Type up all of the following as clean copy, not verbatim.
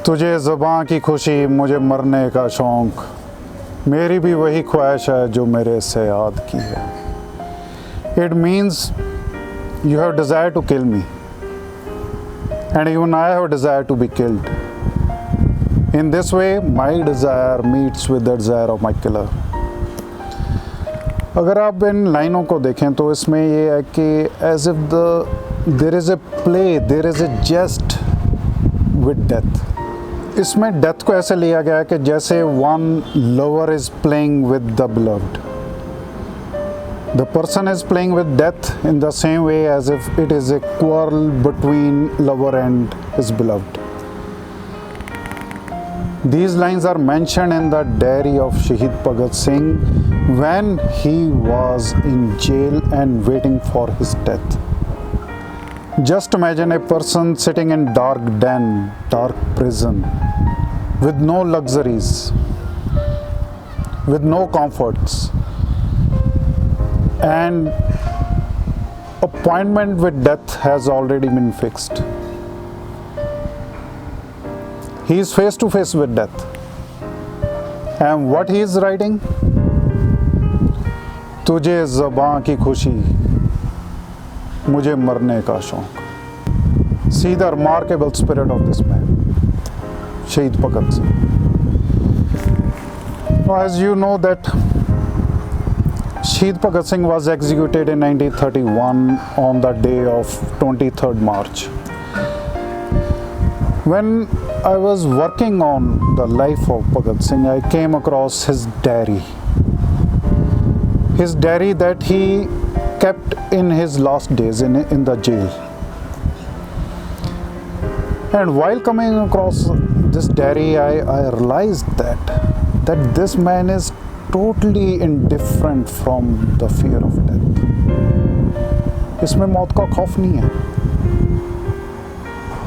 तुझे ज़बां की खुशी, मुझे मरने का शौक़, मेरी भी वही ख्वाहिश है जो मेरे से याद की है. It means you have desire to kill me, and even I have desire to be killed. In this way, my desire meets with the desire of my killer. अगर आप इन लाइनों को देखें तो इसमें ये है कि as if there is a play, there is a jest with death. इसमें डेथ को ऐसे लिया गया है कि जैसे one lover is playing with the beloved. The person is playing with death in the same way as if it is a quarrel between lover and his beloved. These lines are mentioned in the diary of Shaheed Bhagat Singh when he was in jail and waiting for his death. Just imagine a person sitting in dark den, dark prison, with no luxuries, with no comforts, and appointment with death has already been fixed. He is face to face with death. And what he is writing? तुझे ज़बां की खुशी, मुझे मरने का शौक़. See the remarkable spirit of this man, Shaheed Bhagat Singh. Now, as you know that Shaheed Bhagat Singh was executed in 1931 on the day of 23rd March. When I was working on the life of Bhagat Singh, I came across his diary. His diary that he kept in his last days in the jail. And while coming across this diary, I realized that this man is totally indifferent from the fear of death. इसमें मौत का खौफ नहीं है.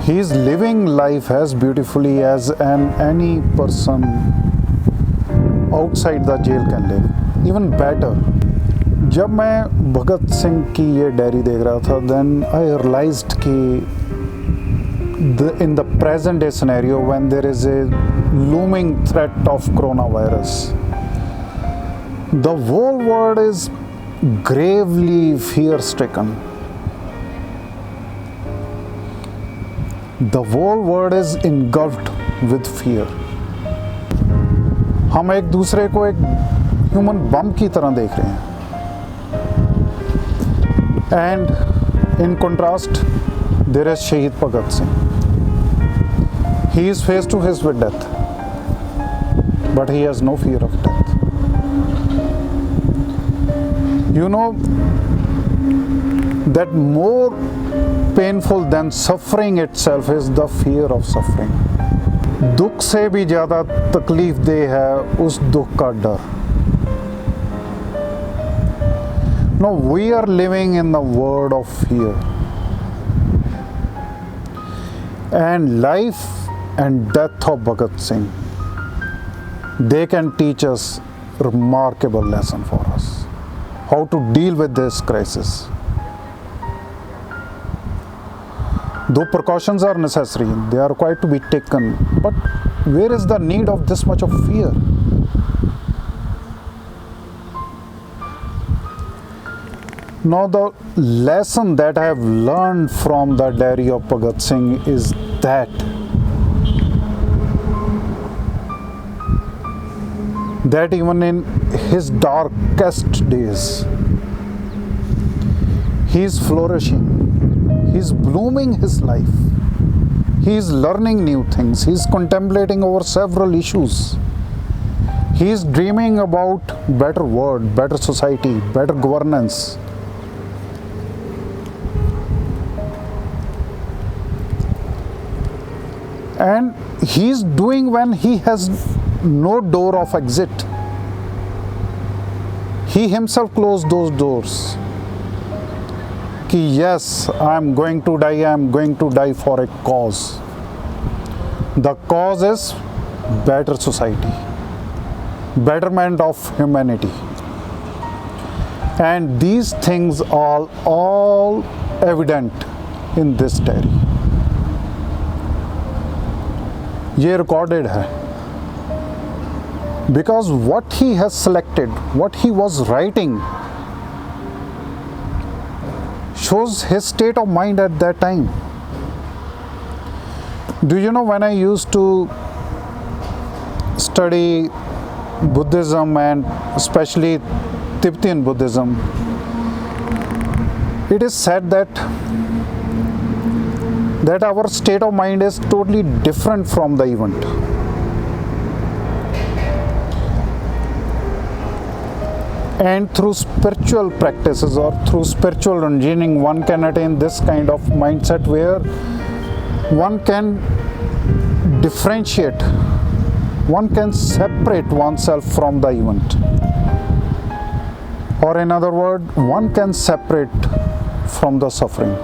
He is living life as beautifully as any person outside the jail can live, even better. जब मैं भगत सिंह की ये डायरी देख रहा था, then I realized कि in the present day scenario, when there is a looming threat of coronavirus, the whole world is gravely fear-stricken. The whole world is engulfed with fear. हम एक दूसरे को एक ह्यूमन बम की तरह देख रहे हैं. And in contrast, there is Shaheed Bhagat Singh. He is face to face with death, but he has no fear of death. You know that more painful than suffering itself is the fear of suffering. दुख से भी ज़्यादा तकलीफ दे है उस दुख का डर. No, we are living in the world of fear. And life and death of Bhagat Singh, they can teach us remarkable lesson for us. How to deal with this crisis. Though precautions are necessary, they are required to be taken, but where is the need of this much of fear? Now, the lesson that I have learned from the diary of Bhagat Singh is that even in his darkest days, he is flourishing. He is blooming his life. He is learning new things. He is contemplating over several issues. He is dreaming about better world, better society, better governance. And he is doing when he has no door of exit. He himself closed those doors. Ki yes, I am going to die. I am going to die for a cause. The cause is better society, betterment of humanity. And these things are all evident in this diary. ये recorded है, because what he has selected, what he was writing, shows his state of mind at that time. Do you know, when I used to study Buddhism and especially Tibetan Buddhism, it is said that our state of mind is totally different from the event. And through spiritual practices or through spiritual engineering, one can attain this kind of mindset where one can differentiate, one can separate oneself from the event. Or in other words, one can separate from the suffering.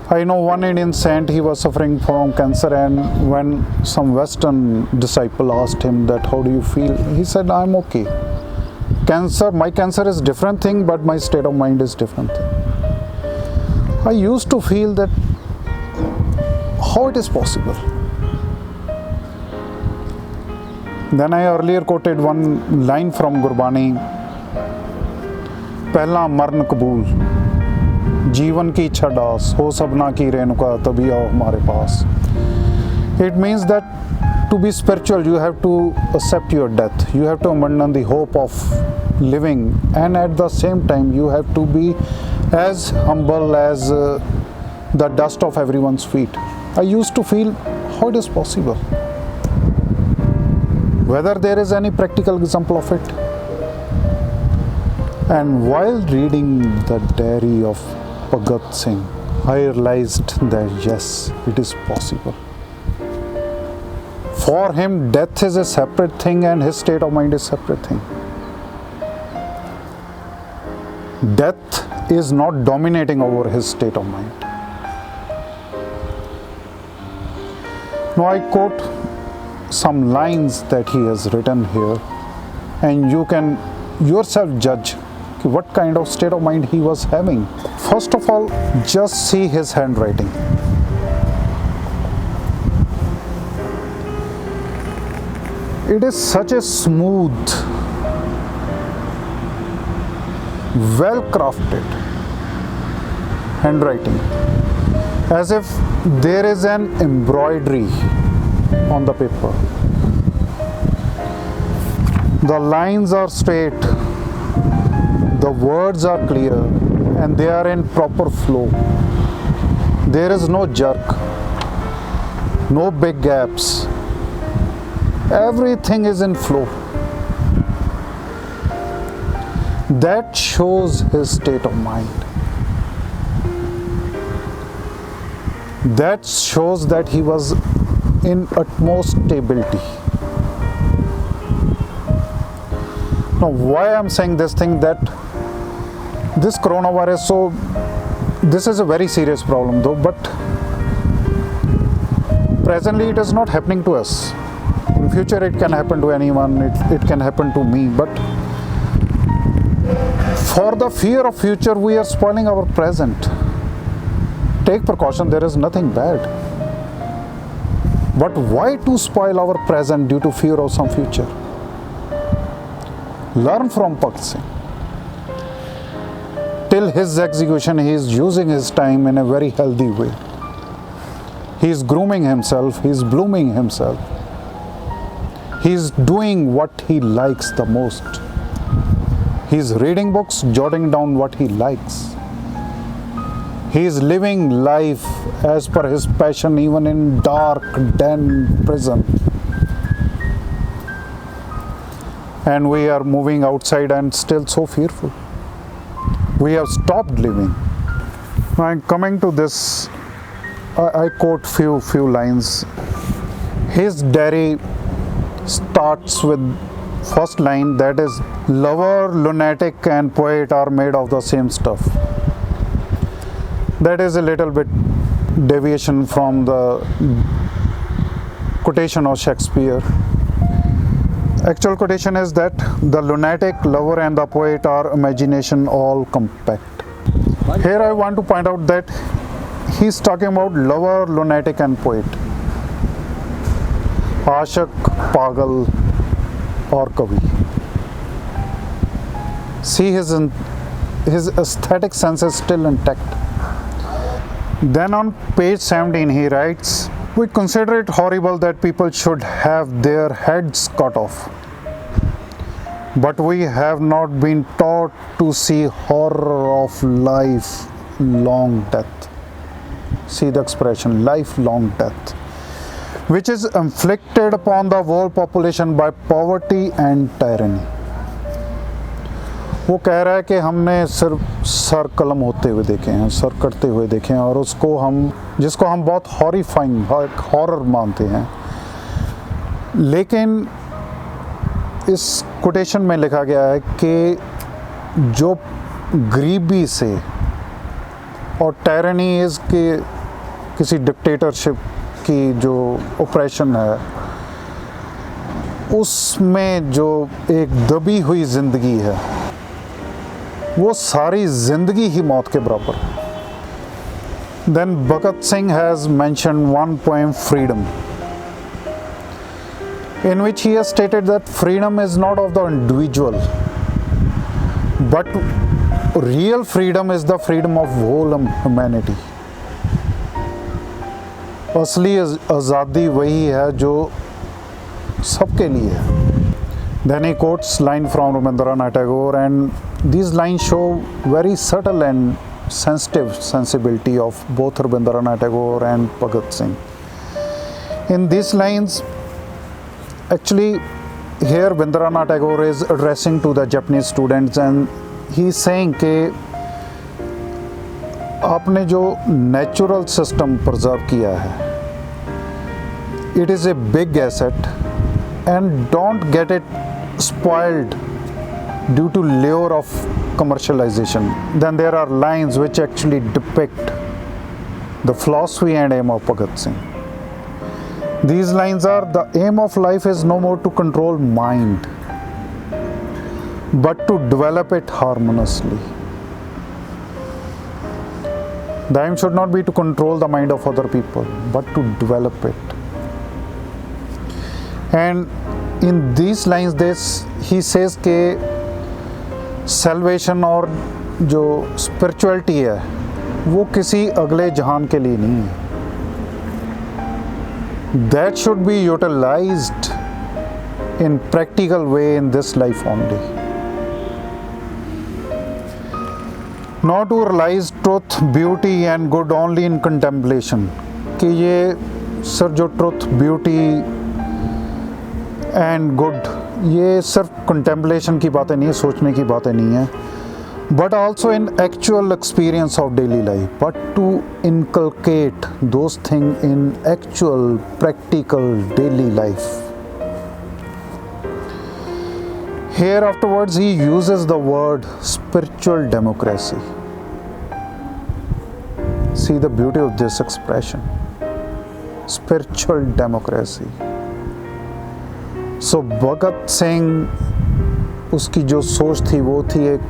I know one Indian saint, he was suffering from cancer, and when some Western disciple asked him that, how do you feel? He said, I'm okay. My cancer is different thing, but my state of mind is different thing. I used to feel that, how it is possible? Then I earlier quoted one line from Gurbani, पहला मरण कबूल, जीवन की इच्छा दास, हो सबना की रेणुका, तभी आओ हमारे पास. It means that to be spiritual, you have to accept your death. You have to abandon the hope of living, and at the same time, you have to be as humble as the dust of everyone's feet. I used to feel, how it is possible? Whether there is any practical example of it. And while reading the diary of Bhagat Singh, I realized that yes, it is possible. For him, death is a separate thing and his state of mind is a separate thing. Death is not dominating over his state of mind. Now I quote some lines that he has written here, and you can yourself judge what kind of state of mind he was having. First of all, just see his handwriting. It is such a smooth, well crafted handwriting, as if there is an embroidery on the paper. The lines are straight, the words are clear, and they are in proper flow. There is no jerk, no big gaps. Everything is in flow. That shows his state of mind. That shows that he was in utmost stability. Now, why I'm saying this thing, that this coronavirus, so this is a very serious problem though, but presently it is not happening to us. In future it can happen to anyone, it can happen to me, but for the fear of future we are spoiling our present. Take precaution, there is nothing bad. But why to spoil our present due to fear of some future? Learn from Bhagat Singh. Till his execution, he is using his time in a very healthy way. He is grooming himself, he is blooming himself. He is doing what he likes the most. He is reading books, jotting down what he likes. He is living life as per his passion, even in dark den prison. And we are moving outside and still so fearful. We have stopped living. Now, coming to this, I quote few lines. His diary starts with first line, that is, lover, lunatic and poet are made of the same stuff. That is a little bit deviation from the quotation of Shakespeare. Actual quotation is that the lunatic, lover and the poet are imagination all compact. Here I want to point out that he's talking about lover, lunatic and poet. आशिक, पागल और कवि. See, his aesthetic sense is still intact. Then on page 17 he writes, we consider it horrible that people should have their heads cut off, but we have not been taught to see horror of lifelong death. See the expression, lifelong death, which is inflicted upon the world population by poverty and tyranny. वो कह रहा है कि हमने सिर्फ sir कलम होते हुए देखे हैं, सर कटते हुए देखे हैं, और जिसको हम बहुत हॉरिफाइंग, हॉरर मानते हैं. लेकिन इस कोटेशन में लिखा गया है कि जो गरीबी से और टायरनी इज़ के किसी डिक्टेटरशिप की जो ऑपरेशन है, उसमें जो एक दबी हुई ज़िंदगी है, वो सारी ज़िंदगी ही मौत के बराबर. Then Bhagat Singh has mentioned one poem, Freedom, in which he has stated that freedom is not of the individual, but real freedom is the freedom of whole humanity. असली आज़ादी वही है जो सबके लिए है. Then he quotes line from Rabindranath Tagore, and these lines show very subtle and sensitive sensibility of both Rabindranath Tagore and Bhagat Singh. In these lines, actually, here Rabindranath Tagore is addressing to the Japanese students, and he is saying कि आपने जो natural system preserve किया है, it is a big asset, and don't get it spoiled due to lure of commercialization. Then there are lines which actually depict the philosophy and aim of Bhagat Singh. These lines are, the aim of life is no more to control mind, but to develop it harmoniously. The aim should not be to control the mind of other people, but to develop it. And in these lines he says कि salvation और जो spirituality है वो किसी अगले जहान के लिए नहीं है. That should be utilized in practical way in this life only. Not to realize truth, beauty and good only in contemplation. कि ये सर जो truth, beauty and good, ये सिर्फ कंटेम्पलेशन की बातें नहीं है, सोचने की बातें नहीं है, but also in actual experience of daily life, but to inculcate those things in actual practical daily life. Here afterwards he uses the word spiritual democracy. See the beauty of this expression, spiritual democracy. So Bhagat Singh, उसकी जो सोच थी वो थी एक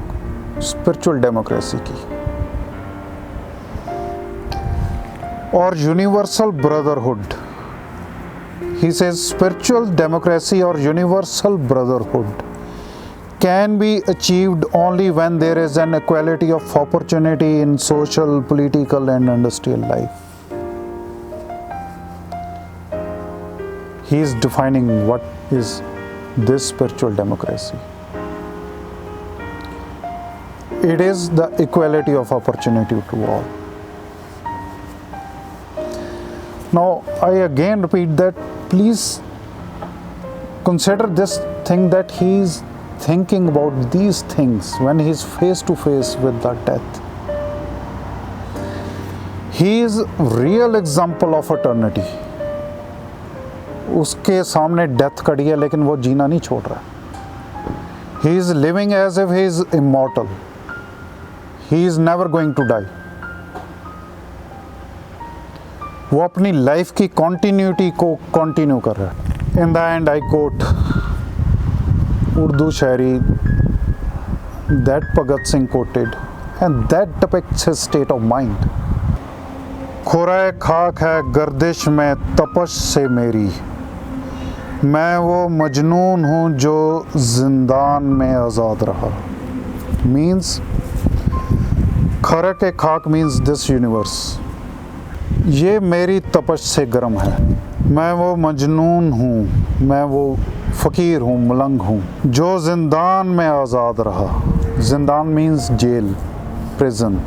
spiritual democracy की और universal brotherhood. He says spiritual democracy और universal brotherhood can be achieved only when there is an equality of opportunity in social, political and industrial life. He is defining what is this spiritual democracy. It is the equality of opportunity to all. Now I again repeat that please consider this thing, that he is thinking about these things when he is face to face with the death. He is real example of eternity. उसके सामने death खड़ी है लेकिन वो जीना नहीं छोड़ रहा. He is living as if he is immortal. He is never going to die. वो अपनी लाइफ की कॉन्टिन्यूटी को कंटिन्यू कर रहा है. In the and I quote Urdu Shayari that Bhagat Singh quoted, and that depicts his state of mind. खुराए खाक है गर्दिश में तपश से मेरी, मैं वो मजनून हूँ जो जिंदान में आज़ाद रहा। मीन्स खरक ए खाक मीन्स दिस यूनिवर्स। ये मेरी तपश से गर्म है। मैं वो मजनून हूँ, मैं वो फ़कीर हूँ, मलंग हूँ जो जिंदान में आज़ाद रहा। जिंदान मीन्स जेल, प्रिजन।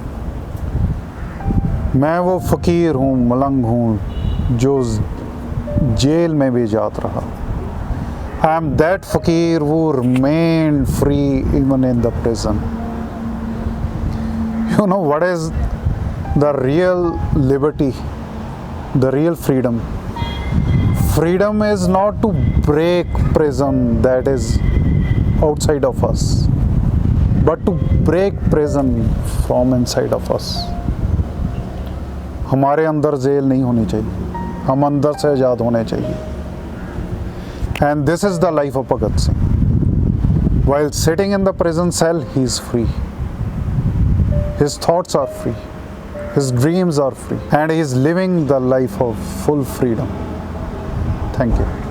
मैं वो फ़कीर हूँ, मलंग हूँ जो जेल में भी जात रहा। I am that फ़कीर who remained free even in the prison. You know what is the real liberty, the real freedom? Freedom is not to break prison that is outside of us, but to break prison from inside of us. हमारे अंदर jail नहीं होनी चाहिए, हम अंदर से आज़ाद होने चाहिए। And this is the life of Bhagat Singh. While sitting in the prison cell, he is free. His thoughts are free. His dreams are free. And he is living the life of full freedom. Thank you.